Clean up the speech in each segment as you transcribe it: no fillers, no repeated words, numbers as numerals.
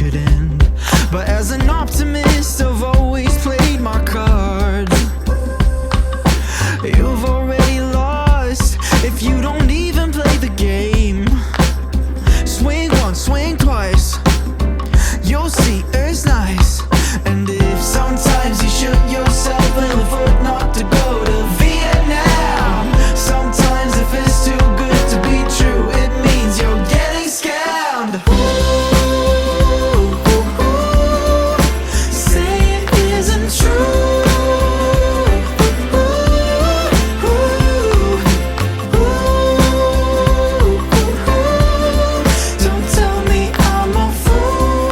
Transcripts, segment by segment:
could end. But as an optimist, I've always played my cards. You've already lost if you don't even play the game. Swing once, swing twice, you'll see it's nice. And if sometimes you shoot yourself in the foot not to go to Vietnam, sometimes if it's too good to be true, it means you're getting scammed. Say it isn't true. Don't tell me I'm a fool,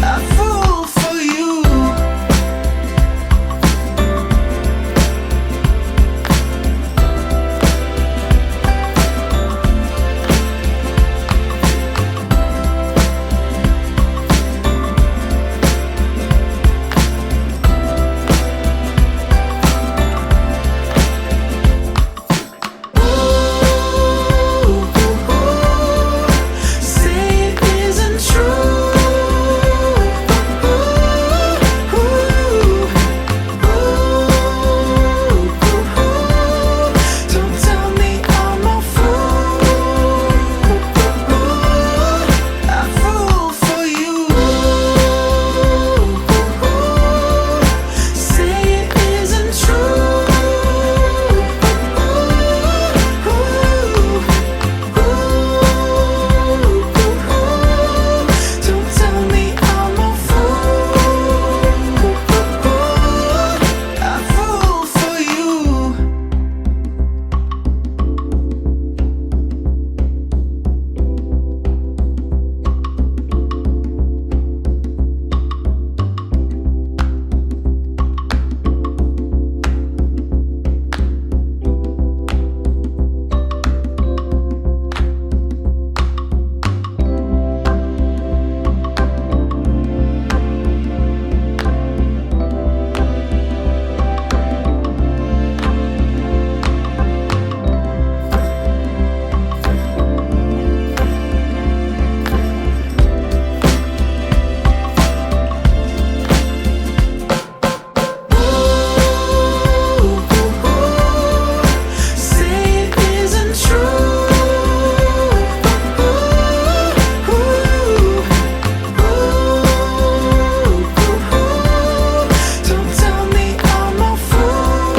a fool for you. Say it isn't true. Don't tell me I'm a fool, a fool for you. Say it isn't true. Don't tell me I'm a fool, a fool for you. Say it isn't true. Don't tell me I'm a fool,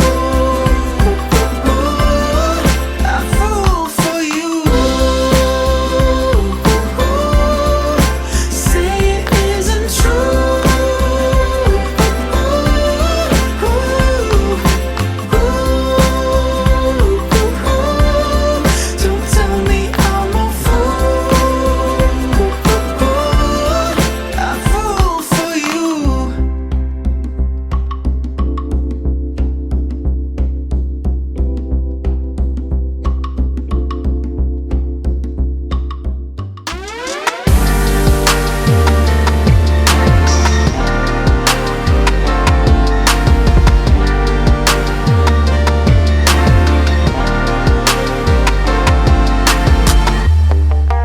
a fool for you. Say it isn't true. Don't tell me I'm a fool, a fool for you.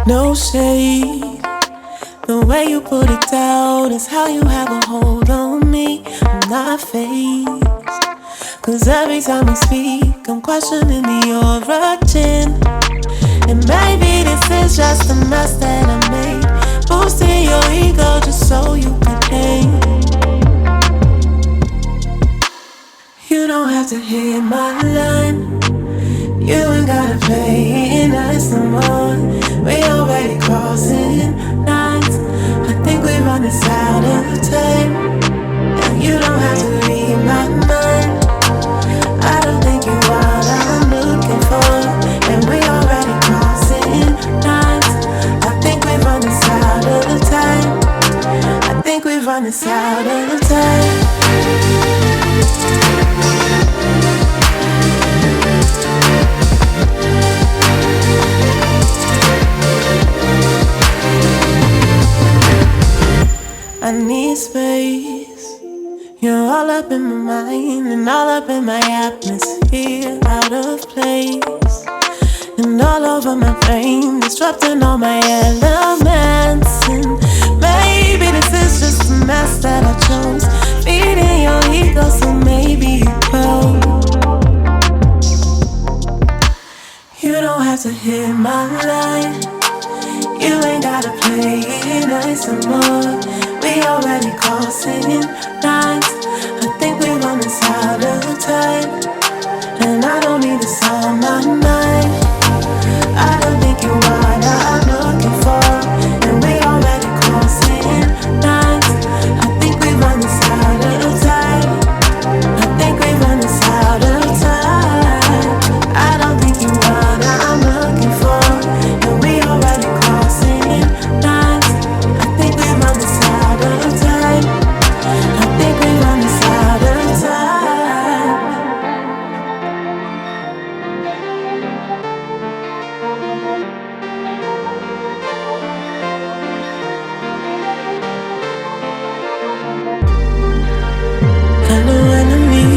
No shade, the way you put it down is how you have a hold on me. I'm not phased, cause every time we speak, I'm questioning the origin. And maybe this is just a mess that I made, boosting your ego just so you can hang. You don't have to hit my line, you ain't gotta play it nice no more. We already crossing lines, I think we run this out of time. And you don't have to read my mind, I don't think you are what I'm looking for. And we already crossing lines, I think we run this out of time. I think we run this out of time. I need space. You're all up in my mind and all up in my atmosphere. Out of place. and all over my frame, disrupting all my elements. And maybe this is just a mess that I chose, feeding your ego, so maybe you will. You don't have to hit my line. You ain't gotta play it nice no more. We already crossing lines. I think we run this out of time, and I don't need this on my mind. I don't think you're what I'm looking for, and we already crossing lines. I think we run this out of time. I think we run this out of time. I don't think you're what I'm looking for, and we already crossing lines. I think we run this out of time. I think we run this out of time. Hello enemy,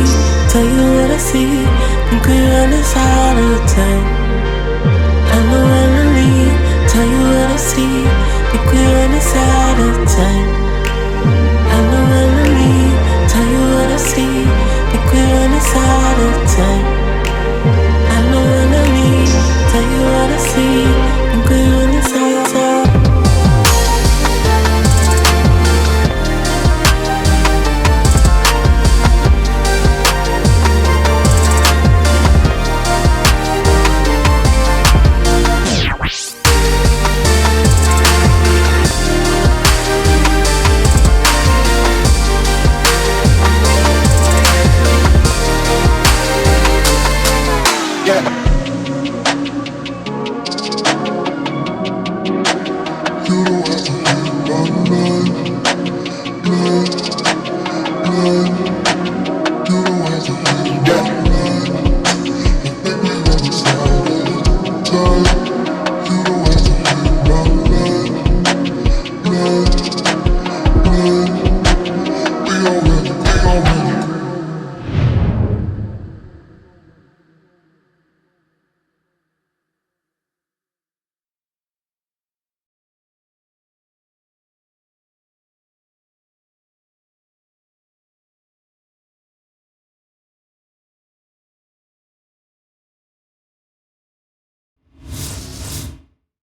tell you what I see. Think we run this out of time. Hello enemy, tell you what I see. Think we run this out of time. Hello enemy, tell you what I see. Think we run this out of time. Hello enemy, tell you what I see. Think we run this out of time. You don't have to hit my line.